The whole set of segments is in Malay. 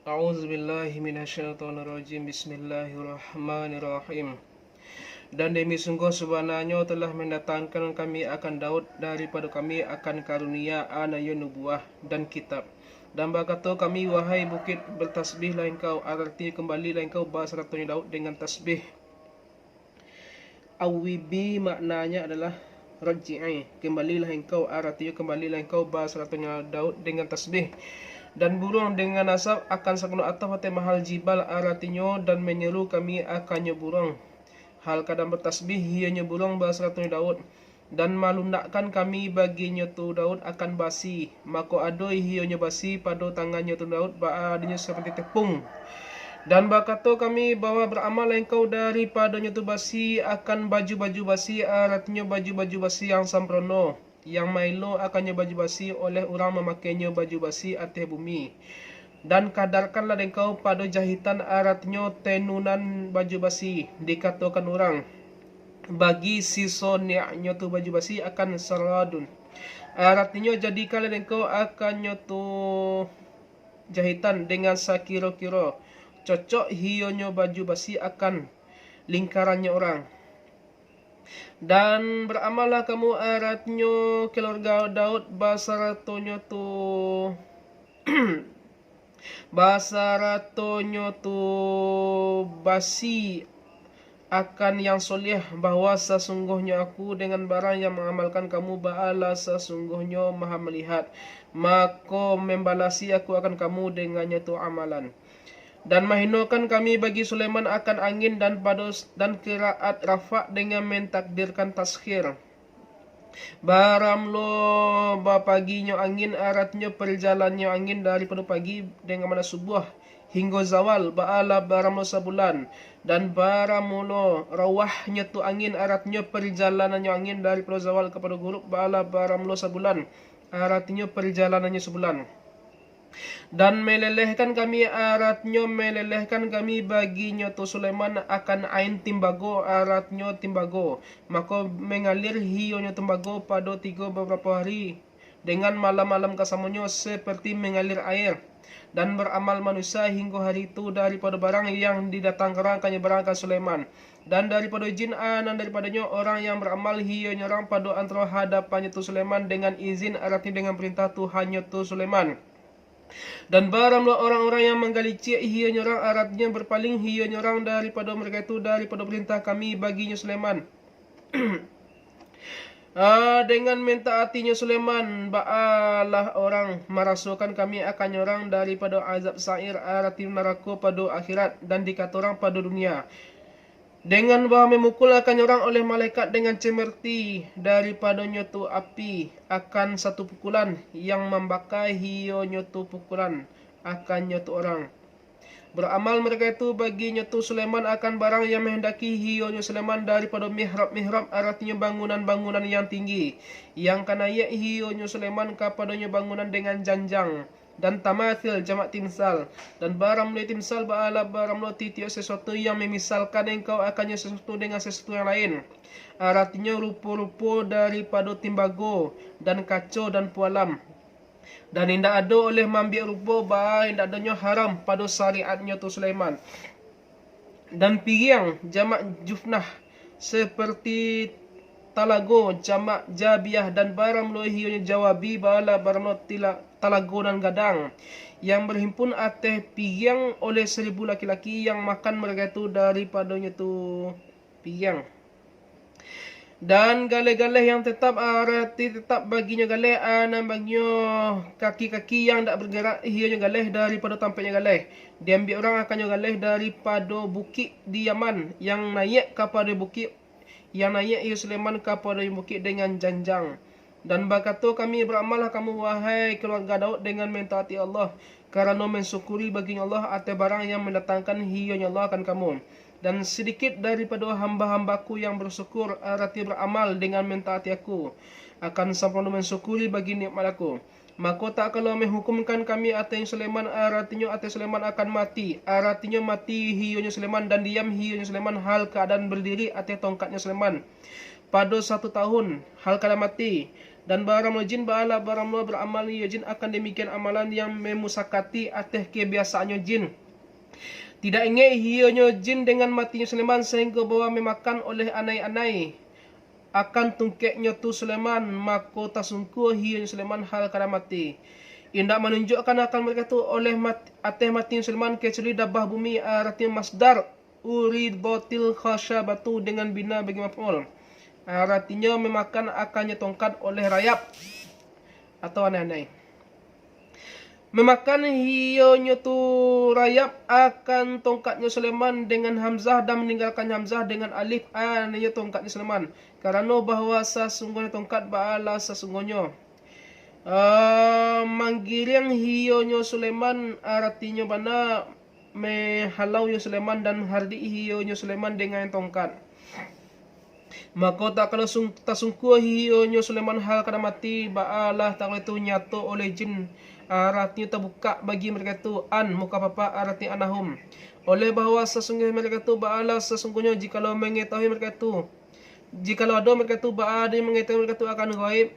A'udzubillahi minasyaitonirrajim. Bismillahirrahmanirrahim. Dan demi sungguh sebenarnya telah mendatangkan kami akan Daud daripada kami akan karunia anaya nubuah dan kitab. Dan berkata kami, wahai bukit, bertasbihlah engkau, artinya kembalilah engkau bersatunya Daud dengan tasbih. Awibi maknanya adalah raji'i, kembalilah engkau, artinya kembalilah engkau bersatunya Daud dengan tasbih. Dan burung dengan nasab akan sakno atau mahal jibal aratinya, dan menyeru kami akannya burung. Hal kadang bertasbih hianya burung basratnya Daud. Dan malundakkan kami baginya tu Daud akan basi. Maka adoi hianya basi pada tangannya tu Daud baadinya seperti tepung. Dan berkata kami bahwa beramal engkau daripadanya tu basi akan baju-baju basi, aratinya baju-baju basi yang sempurna, yang mailo akannya baju basi oleh orang memakainya baju basi atas bumi. Dan kadarkanlah engkau pada jahitan, aratinya tenunan baju basi, dikatakan orang bagi sisa niaknya tu baju basi akan saradun, aratinya jadikanlah engkau akannya tu jahitan dengan sakira-kira cocok hionyo baju basi akan lingkarannya orang. Dan beramallah kamu aratnyo keluarga Daud basaratonyo tu basaratonyo tu basi akan yang soleh, bahwa sesungguhnya aku dengan barang yang mengamalkan kamu ba'ala sesungguhnya maha melihat, maka membalasi aku akan kamu dengannya tu amalan. Dan mahinokan kami bagi Sulaiman akan angin dan pados dan kiraat rafa dengan mentakdirkan taskhir. Baramlo bapaginyo angin, aratnya perjalannya angin daripada pagi dengan mana subuh hingga zawal ba'ala baramlo sebulan. Dan baramulo rawahnya tu angin, aratnya perjalanannya angin daripada zawal kepada ghurub ba'ala baramlo sebulan, aratnya perjalanannya sebulan. Dan melelehkan kami, aratnya melelehkan kami baginya tu Sulaiman akan ain timbago, aratnya timbago, maka mengalir hionya timbago pada 3 beberapa hari dengan malam-malam kasamonyo seperti mengalir air. Dan beramal manusia hingga hari itu daripada barang yang didatangkannya barangkan Sulaiman. Dan daripada jin dan daripadanya orang yang beramal hionya orang pada antara hadapannya tu Sulaiman dengan izin, aratnya dengan perintah Tuhannya tu Sulaiman. Dan baramlah orang-orang yang menggalicik hionya orang, aratnya berpaling hionya orang daripada mereka itu daripada perintah kami baginya Sulaiman. Dengan mentaatinya Sulaiman ba'alah orang merasukan kami akan orang daripada azab sa'ir, arati neraka pada akhirat, dan dikata orang pada dunia. Dengan bahawa memukul akan orang oleh malaikat dengan cemerti daripadanya tu api akan satu pukulan yang membakar hionya tu pukulan akannya tu orang. Beramal mereka itu baginya tu Sulaiman akan barang yang menghendaki hionya Sulaiman daripada mihrab-mihrab, artinya bangunan-bangunan yang tinggi, yang kanaya hionya Sulaiman kepadanya bangunan dengan janjang. Dan tamathil jamak timsal. Dan barang mulai timsal ba'ala barang mulai titiak sesuatu yang memisalkan engkau akannya sesuatu dengan sesuatu yang lain, artinya rupa-rupa daripada timbago dan kacau dan pualam. Dan tidak ada oleh mambil rupa bahawa tidak adanya haram pada syariatnya tu Sulaiman. Dan piriang jamak jufnah seperti talago jamak jabiah. Dan barang meluhinya jawabi bala barang talago dan gadang yang berhimpun atas piriang oleh 1000 laki-laki yang makan mereka itu daripadanya tu piriang. Dan galeh-galeh yang tetap arati tetap baginya galeh dan baginya kaki-kaki yang tak bergerak ianya galeh daripada tampaknya galeh. Diambil orang akannya galeh daripada bukit di Yaman yang naik kepada bukit yang naik ia Sulaiman kepada bukit dengan janjang. Dan berkata kami, beramallah kamu wahai keluarga Daud dengan mentaati Allah, kerana mensyukuri baginya Allah atas barang yang mendatangkan hiyanya Allah akan kamu. Dan sedikit daripada hamba-hambaku yang bersyukur, arti beramal dengan mentaati aku, akan sempurna mensyukuri bagi nikmat aku. Maka tak kalau menghukumkan kami atas Sulaiman, artinya atas Sulaiman akan mati, artinya mati hiyunya Sulaiman dan diam hiyunya Sulaiman hal keadaan berdiri atas tongkatnya Sulaiman pada 1 tahun hal keadaan mati. Dan baramlo jin bala baramlo beramal yo jin akan demikian amalan yang memusakati atas kebiasaannya jin. Tidak ingat hionyo jin dengan matinya Sulaiman sehingga bahwa memakan oleh anai-anai akan tungkeknya tu Sulaiman, maka tasungku hionyo Sulaiman hal kada mati. Indak menunjukkan akan mereka tu oleh atas matinya Sulaiman kecuali dabah bumi artinya masdar urid batil khasyabatu dengan bina bagi maf'ul. Artinya memakan akannya tongkat oleh rayap atau anai-anai. Memakan hionyo tu rayap akan tongkatnya Sulaiman dengan hamzah dan meninggalkan hamzah dengan alif ananya tongkatnya Sulaiman. Karena bahawa sesungguhnya tongkat bala sesungguhnya. Manggiring hionyo Sulaiman artinya bana menghalau yo Sulaiman dan hardi hionyo Sulaiman dengan tongkat. Maka tak kalau tasungku hionyo Sulaiman hal kada mati baalah tak kalau itu nyato oleh jin artinya terbuka bagi mereka tu an muka papa artinya anahum. Oleh bahawa sesungguhnya mereka tu baalah sesungguhnya jikalau mengetahui mereka tu jikalau ada mereka tu baada yang mengetahui mereka tu akan gaib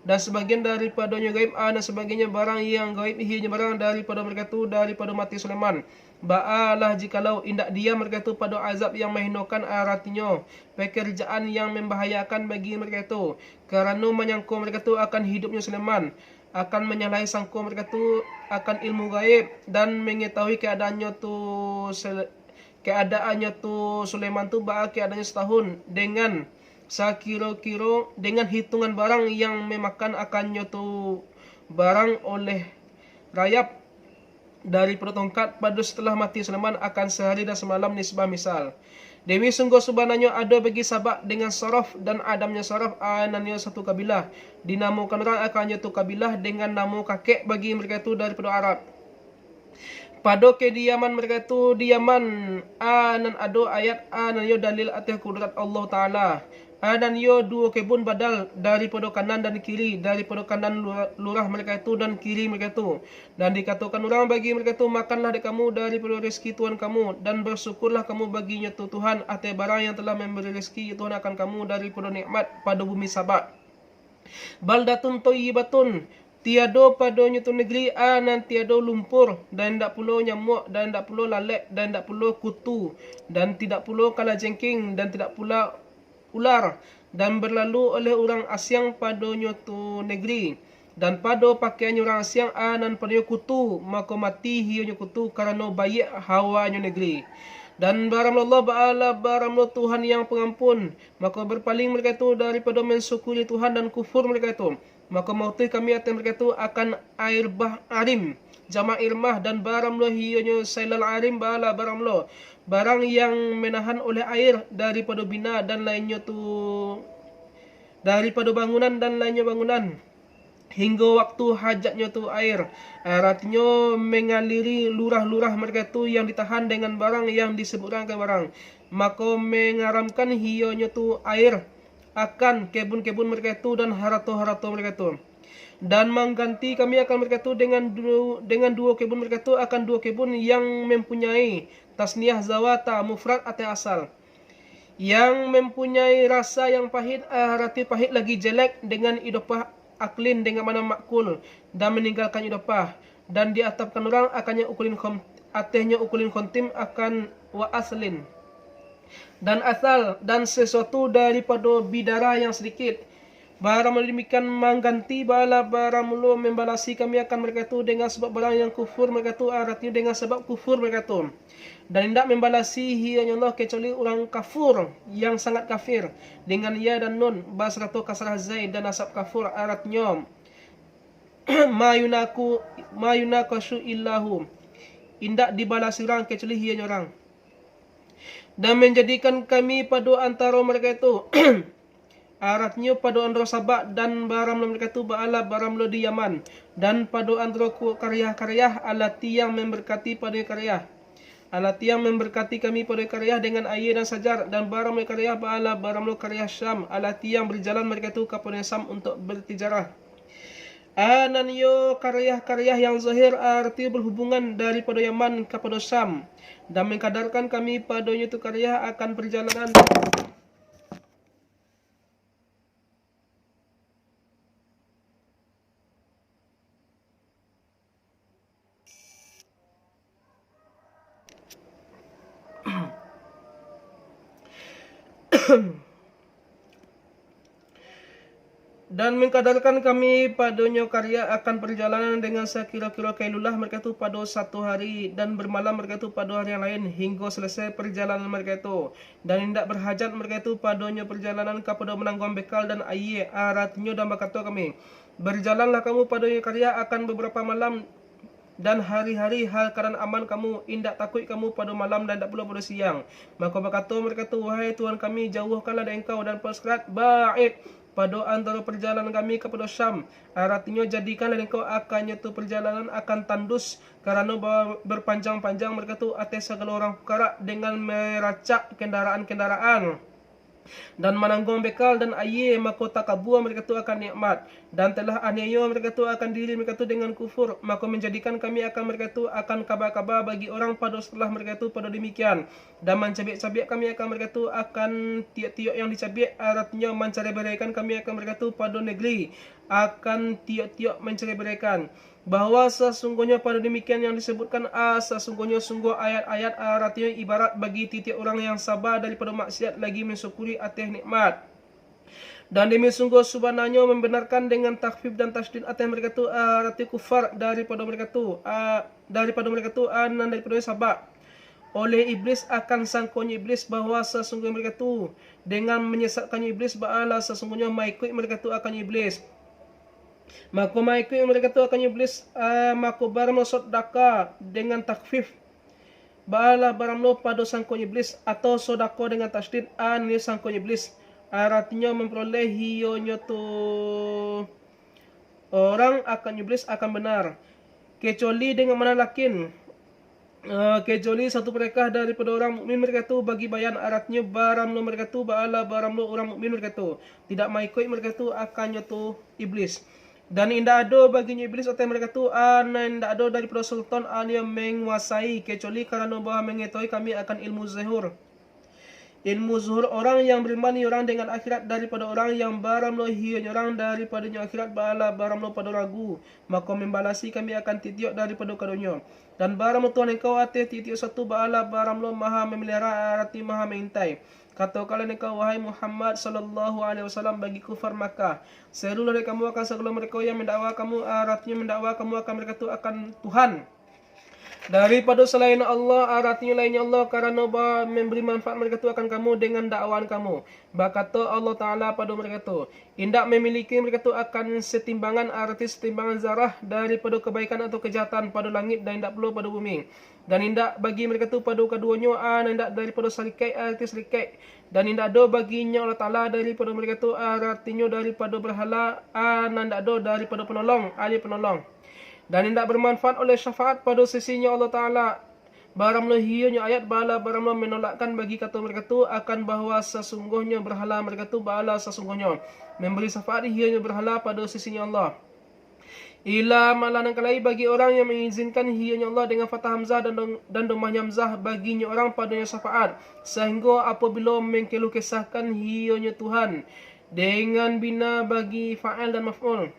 dan sebagian daripadanya gaib dan sebagainya barang yang gaib hanya barang daripada mereka tu daripada mati Sulaiman. Ba'alah jikalau indak dia mereka tu pada azab yang menghinakan artinya pekerjaan yang membahayakan bagi mereka tu kerana menyangka mereka tu akan hidupnya Sulaiman, akan menyalahi sangka mereka tu akan ilmu gaib dan mengetahui keadaannya tu Sulaiman tu keadaannya setahun dengan sakira-kira dengan hitungan barang yang memakan akannya tu barang oleh rayap daripada tongkat pada setelah mati Sulaiman akan sehari dan semalam nisbah misal. Demi sungguh sebenarnya ada bagi sabak dengan saraf dan adamnya saraf ananya satu kabilah. Dinamakan orang akannya tu kabilah dengan nama kakek bagi mereka tu daripada Arab. Pada kediaman mereka tu diaman anan ado ayat ananya dalil atas kudrat Allah Ta'ala. Dan yo dua kebun badal daripada kanan dan kiri, daripada kanan lurah mereka itu dan kiri mereka itu. Dan dikatakan orang bagi mereka itu, makanlah kamu daripada rezeki Tuhan kamu dan bersyukurlah kamu baginya tu Tuhan atas barang yang telah memberi rezeki Tuhan akan kamu daripada nikmat pada bumi Sabak. Baldatun thayyibatun, tiada padanya tu negeri anan tiada lumpur dan tidak pula nyamuk dan tidak pula lalek dan tidak pula kutu dan tidak pula kalajengking dan tidak pula ular dan berlalu oleh orang asyang padanya tu negeri dan pada pakaiannya orang asyang anan padanya kutu maka mati hionya kutu kerana baik hawanya negeri. Dan baramullah ba'ala baramullah Tuhan yang pengampun maka berpaling mereka itu daripada mensyukuri Tuhan dan kufur mereka itu maka mauti kami atas mereka itu akan air bah arim jama' irmah dan baramullah hionya sailal arim ba'ala baramullah barang yang menahan oleh air daripada bina dan lainnya tu daripada bangunan dan lainnya bangunan hingga waktu hajatnya tu air artinya mengaliri lurah-lurah mereka tu yang ditahan dengan barang yang disebutkan barang maka mengaramkan hionya tu air akan kebun-kebun mereka tu dan harata-harata mereka tu dan mengganti kami akan mereka tu dengan dua kebun mereka tu akan dua kebun yang mempunyai tasniah zawata mufrad atau asal yang mempunyai rasa yang pahit arti pahit lagi jelek dengan idopah aklin dengan mana makul dan meninggalkan idopah dan diatapkan orang akannya ukulin atehnya ukulin kontim akan wa aslin dan asal dan sesuatu daripada bidara yang sedikit. Baramul demikian mengganti bala baramul membalasi kami akan mereka tu dengan sebab barang yang kufur mereka tu artinya dengan sebab kufur mereka tu dan tidak membalasi hanya Allah kecuali orang kafur yang sangat kafir dengan ya dan nun basratu kasrah zaid dan asab kafur artinya mayunakashu illahu indak dibalasi orang kecuali hanya orang dan menjadikan kami pada antara mereka itu aratnya pada antara Sabak dan baramlah mereka tu ba'ala baramlah di Yaman dan pada antara karya-karya alati yang memberkati pada karya alati yang memberkati kami pada karya dengan air dan sajar dan baramlah karya ba'ala baramlah karya Syam alati yang berjalan mereka tu kepada Syam untuk bertijarah anan yo karya-karya yang zahir arti berhubungan daripada Yaman kepada Syam dan mengkadarkan kami padanya tu karya akan perjalanan Dan mengkadarkan kami padanya karya akan perjalanan dengan sekira-kira kailulah mereka itu pada satu hari, dan bermalam mereka itu pada hari yang lain hingga selesai perjalanan mereka itu. Dan hendak berhajat mereka itu padanya perjalanan kepada menanggung bekal dan air aratnya, dan berkata kami, berjalanlah kamu padanya karya akan beberapa malam dan hari-hari hal keadaan aman kamu, indak takut kamu pada malam dan tak pula pada siang. Maka berkata mereka tu, wahai Tuhan kami, jauhkanlah dari engkau dan perserat ba'id pada antara perjalanan kami kepada Syam. Artinya jadikanlah engkau akannya tu perjalanan akan tandus, kerana berpanjang-panjang mereka tu atas segala orang perkara dengan meracak kendaraan-kendaraan dan menanggung bekal dan air, maka takabur mereka tu akan nikmat, dan telah aniaya mereka tu akan diri mereka tu dengan kufur, maka menjadikan kami akan mereka tu akan kabar-kabar bagi orang pada setelah mereka tu pada demikian, dan mencabik-cabik kami akan mereka tu akan tiap-tiap yang dicabik, artinya mencerai-beraikan kami akan mereka tu pada negeri, akan tiap-tiap mencerai-beraikan. Bahawa sesungguhnya pada demikian yang disebutkan, sesungguhnya sungguh ayat-ayat artinya ibarat bagi tiap orang yang sabar daripada maksiat lagi mensyukuri atas nikmat. Dan demi sungguh subhananya membenarkan dengan takfif dan tasdid atas mereka tu arti kufar daripada mereka tu daripada sabar oleh iblis akan sangkonya iblis, bahawa sesungguhnya mereka tu dengan menyesatkannya iblis, ba'ala sesungguhnya maikut mereka tu akan iblis. Maka maikut mereka tu akan iblis, maka barang sodaka dengan takfif, ba'ala barang pada sangkut iblis, atau sodaka dengan tasdid ni sangkut iblis, artinya memperoleh hionya tu orang akan iblis akan benar, kecuali dengan mana lakin, kecuali satu mereka daripada orang mukmin mereka tu bagi bayan, artinya barang mereka tu ba'ala barang orang mukmin mereka tu tidak maikut mereka tu akannya tu iblis. Dan indah ada baginya iblis atas mereka tu indah ada daripada sultan yang menguasai, kecuali kerana bahawa mengetahui kami akan ilmu zuhur orang yang beriman orang dengan akhirat daripada orang yang baramlo hianya orang daripadanya akhirat, bala baramlo pada ragu, maka membalasi kami akan titiok daripada karunia. Dan baramlo Tuhan engkau atas titiok satu, bala baramlo maha memelihara arti maha mengintai. Katakanlah engkau wahai Muhammad sallallahu alaihi wasallam bagi kufar Makkah, serulah kamu akan segala mereka yang mendakwa kamu, artinya mendakwa kamu akan mereka tu akan Tuhan daripada selain Allah, artinya lainnya Allah, kerana memberi manfaat mereka tu akan kamu dengan dakwaan kamu. Berkata Allah Ta'ala pada mereka tu, indak memiliki mereka tu akan setimbangan, arti setimbangan zarah daripada kebaikan atau kejahatan pada langit, dan indak perlu pada bumi. Dan indak bagi mereka tu pada keduanya indak daripada sarikai, arti sarikai, dan indak ada baginya Allah Ta'ala daripada mereka tu, artinya daripada berhala, indak ada daripada penolong, ahli penolong. Dan tidak bermanfaat oleh syafaat pada sisinya Allah Ta'ala. Baramlah hianya ayat bala baramlah menolakkan bagi kata mereka tu akan bahawa sesungguhnya berhala mereka tu bala sesungguhnya memberi syafaat hianya berhala pada sisinya Allah. Ila malah nangkalai bagi orang yang mengizinkan hianya Allah dengan fathah hamzah dan domahnya hamzah baginya orang padanya syafaat, sehingga apabila mengkeluh kesahkan hianya Tuhan dengan bina bagi fa'al dan maf'ul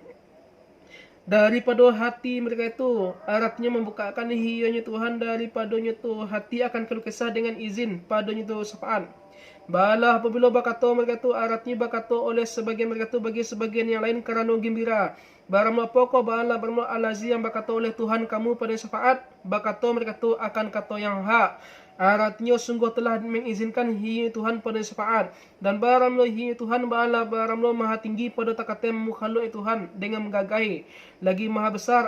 daripada hati mereka itu, artinya membukakan hianya Tuhan daripadanya tu hati akan keluh kesah dengan izin padanya tu syafaat. Balah apabila berkata mereka tu, artinya berkata oleh sebagian mereka tu bagi sebagian yang lain kerana gembira. Barang pokok balah bermula alazi yang berkata oleh Tuhan kamu pada syafaat, berkata mereka tu akan kata yang hak. Artinya sungguh telah mengizinkan hiya Tuhan pada syafaat. Dan baramlah hiya Tuhan ba'ala baramlah maha tinggi pada takatem mukhaluk Tuhan dengan menggagahi. Lagi maha besar,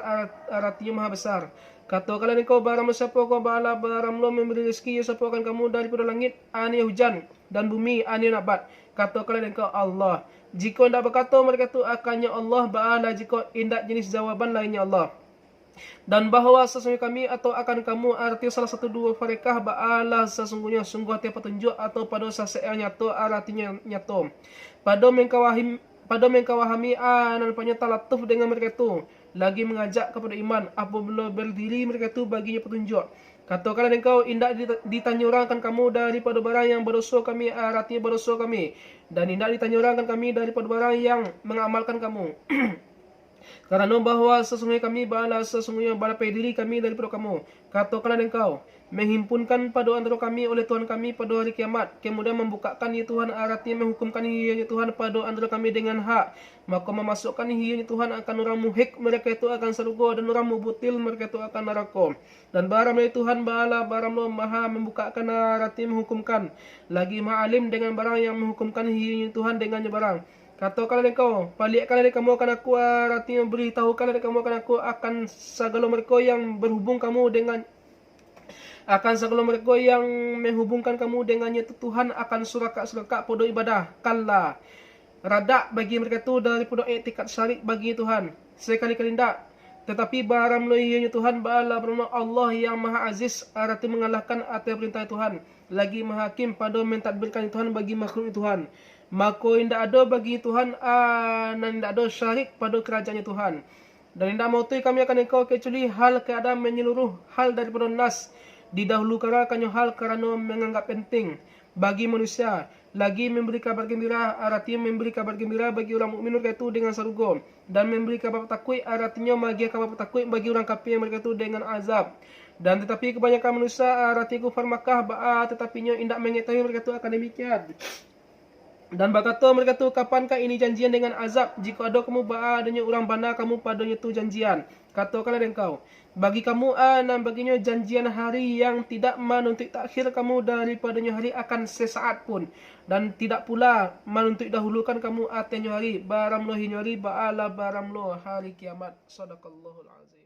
artinya maha besar. Katakanlah engkau baramlah siapa kau ba'ala baramlah memberi rezeki siapa akan kamu daripada langit ani hujan dan bumi ani nabat. Katakanlah engkau Allah. Jika hendak berkata mereka tu akannya Allah, ba'ala jika hendak jenis jawaban lainnya Allah. Dan bahawa sesungguhnya kami atau akan kamu arti salah satu dua farekah ba'ala sesungguhnya sungguh tiap petunjuk atau pada sasa yang nyata, artinya nyata pada mengkawahami nampaknya talatuf dengan mereka tu lagi mengajak kepada iman apabila berdiri mereka tu baginya petunjuk. Katakanlah engkau indak ditanya orang akan kamu daripada barang yang berdosa kami, artinya berdosa kami, dan indak ditanya orang akan kami daripada barang yang mengamalkan kamu. Karena bahwa sesungguhnya kami bala sesungguhnya bala diri kami daripada kamu. Katakanlah engkau, menghimpunkan pada antara kami oleh Tuhan kami pada hari kiamat, kemudian membukakan ya Tuhan artinya menghukumkan ya Tuhan pada antara kami dengan hak, maka memasukkan ya Tuhan akan orang muhik mereka itu akan surga, dan orang mubutil mereka itu akan neraka. Dan barang ya Tuhan bala barang lo maha membukakan artinya menghukumkan, lagi maha alim dengan barang yang menghukumkan ya Tuhan dengannya barang. Katakanlah engkau, palikkan dari kamu akan aku artinya beritahukan dari kamu akan aku akan segala mereka yang berhubung kamu dengan akan segala mereka yang menghubungkan kamu dengannya Tuhan akan surakak pada ibadah. Kalla, radak bagi mereka itu daripada etikat syar'i bagi Tuhan. Sekali-kali tidak. Tetapi barang melalui Tuhan bala bermakna Allah yang maha aziz arti mengalahkan atas perintah Tuhan. Lagi maha hakim pada mentadbirkan Tuhan bagi makhluk Tuhan. Maka tidak ada bagi Tuhan dan tidak ada syarik pada kerajaannya Tuhan. Dan tidak mau kami akan engkau kecuali hal keadaan menyeluruh hal daripada nas didahulukan hal kerana menganggap penting bagi manusia, lagi memberi kabar gembira artinya memberi kabar gembira bagi orang mukmin mereka itu dengan surga, dan memberi kabar takut artinya bagi kabar takut bagi orang kafir mereka itu dengan azab. Dan tetapi kebanyakan manusia artinya kufar Makkah tetapinya tidak mengetahui mereka itu akan demikian. Dan berkata mereka tu, kapankah ini janjian dengan azab? Jika ada kamu adanya orang bana kamu padanya tu janjian. Katakanlah engkau, bagi kamu dan baginya janjian hari yang tidak menuntut takhir kamu daripadanya hari akan sesaat pun, dan tidak pula menuntut dahulukan kamu atasnya hari baramlo hinyari ba'ala baramlo hari kiamat. Sadaqallahul azim.